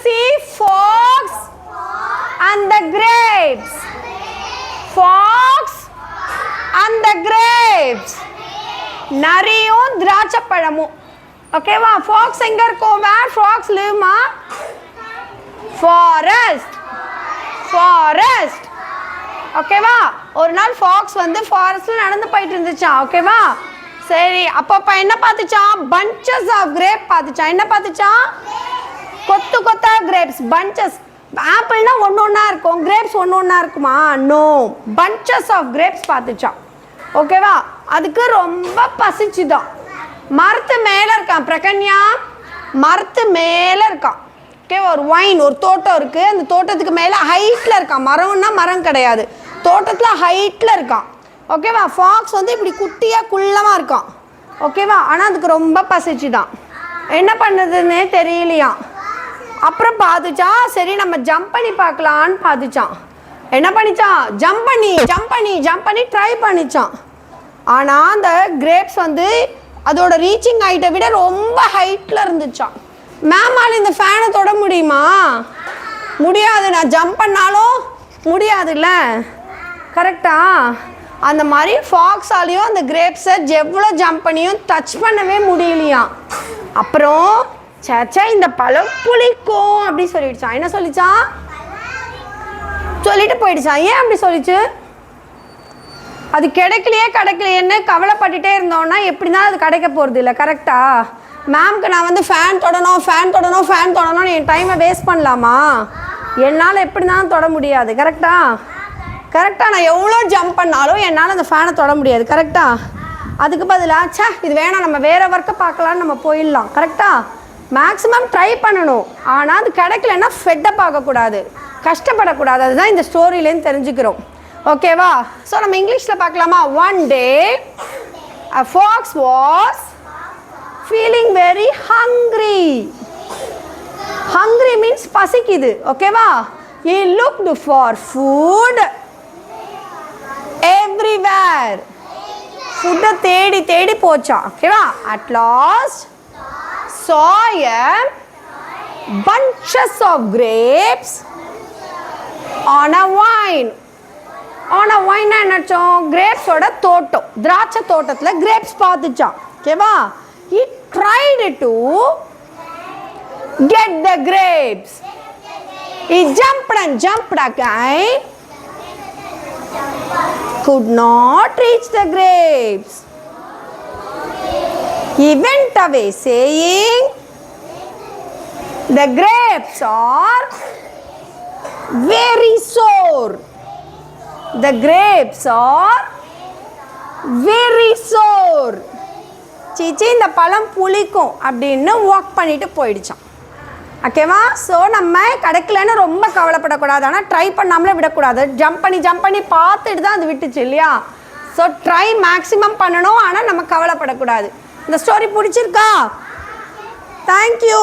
see fox and the grapes. Fox and the grapes. நரியும் திராட்சை பழமும். ஓகேவா? ஃபாக்ஸ் எங்க இருக்கும்? வேர் ஃபாக்ஸ் live மா? ஃபாரஸ்ட். ஃபாரஸ்ட். ஓகேவா? ஒரு நாள் ஃபாக்ஸ் வந்து ஃபாரஸ்ட்ல நடந்து போயிட்டு இருந்துச்சா. ஓகேவா? சரி, அப்ப என்ன பார்த்துச்சான்? பஞ்சஸ் ஆஃப் கிரேப் பார்த்துச்சான். என்ன பார்த்துச்சான்? கொத்து கொத்தா கிரேப்ஸ். பஞ்சஸ். ஆப்பிள்னா ஒன்னொன்னா இருக்கும், கிரேப்ஸ் ஒன்னொன்னா இருக்குமா? நோ, பஞ்சஸ் ஆஃப் கிரேப்ஸ் பார்த்துச்சான். ஓகேவா? அதுக்கு ரொம்ப பசிச்சுதான். மரத்து மேலே இருக்கான் பிரகன்யா, மரத்து மேலே இருக்கான். ஓகே, ஒரு வைன், ஒரு தோட்டம் இருக்குது, அந்த தோட்டத்துக்கு மேலே ஹைட்டில் இருக்கான். மரம்னா மரம் கிடையாது, தோட்டத்தில் ஹைட்டில் இருக்கான். ஓகேவா? ஃபாக்ஸ் வந்து இப்படி குட்டியாக குள்ளமாக இருக்கான். ஓகேவா? ஆனால் அதுக்கு ரொம்ப பசிச்சுதான். என்ன பண்ணுறதுன்னே தெரியலையாம். அப்புறம் பார்த்துச்சா, சரி நம்ம ஜம்ப் பண்ணி பார்க்கலான்னு பார்த்துச்சான். என்ன பண்ணிச்சான்? ஜம்ப் பண்ணி ட்ரை பண்ணிச்சான். ஆனால் அந்த கிரேப்ஸ் வந்து அதோட ரீச்சிங் ஹைட்டை விட ரொம்ப ஹைட்டில் இருந்துச்சான். மேமால் இந்த ஃபேனை தொட முடியுமா? முடியாது. நான் ஜம்ப் பண்ணாலும் முடியாதுல்ல. கரெக்டா? அந்த மாதிரி ஃபாக்ஸாலையும் அந்த கிரேப்ஸை எவ்வளோ ஜம்ப் பண்ணியும் டச் பண்ணவே முடியலையாம். அப்புறம் சேச்சா இந்த பழம் புளிக்கும் அப்படி சொல்லிடுச்சான். என்ன சொல்லிச்சான்? சொல்லிட்டு போயிடுச்சான். ஏன் அப்படி சொல்லிச்சு? அது கிடைக்கலையேன்னு கவலைப்பட்டுட்டே இருந்தோன்னா எப்படி தான் அது கிடைக்க போகிறது இல்லை. கரெக்டா? மேம்க்கு நான் வந்து ஃபேன் தொடணும் என் டைமை வேஸ்ட் பண்ணலாமா? என்னால் எப்படி தான் தொட முடியாது. கரெக்டாக நான் எவ்வளோ ஜம்ப் பண்ணாலும் என்னால் அந்த ஃபேனை தொட முடியாது. கரெக்டாக? அதுக்கு பதிலாக இது வேணாம், நம்ம வேறு ஒர்க்கை பார்க்கலான்னு நம்ம போயிடலாம். கரெக்டாக? மேக்ஸிமம் ட்ரை பண்ணணும். ஆனால் அது கிடைக்கலன்னா ஃபெட்டப் ஆகக்கூடாது, கஷ்டப்படக்கூடாது. அதுதான் இந்த ஸ்டோரியிலேருந்து தெரிஞ்சுக்கிறோம். ஓகேவா? ஸோ நம்ம இங்கிலீஷில் பார்க்கலாமா? One day a fox was feeling very hungry. Hungry means பசிக்குது. ஓகேவா? he looked for food everywhere. ஃபுட்டை தேடி போச்சான். ஓகேவா? at last saw a bunches of grapes on a vine. on a vine என்னச்சோம்? கிரேப்ஸோட தோட்டம், திராட்சை தோட்டத்தில் கிரேப்ஸ் பார்த்துச்சான். ஓகேவா? he tried to get the grapes. he jumped again, could not reach the grapes. he went away saying, the grapes are very sour. The grapes are very sour. சீச்சி இந்த பழம் புளிக்கும் அப்படின்னு walk பண்ணிட்டு போயிடுச்சான். ஓகேவா? ஸோ நம்ம கிடைக்கலன்னு ரொம்ப கவலைப்படக்கூடாது, ஆனால் ட்ரை பண்ணாமலே விடக்கூடாது. ஜம்ப் பண்ணி பார்த்துட்டு தான் அது விட்டுச்சு இல்லையா? ஸோ ட்ரை மேக்ஸிமம் பண்ணணும், ஆனால் நம்ம கவலைப்படக்கூடாது. இந்த ஸ்டோரி பிடிச்சிருக்கா? தேங்க்யூ.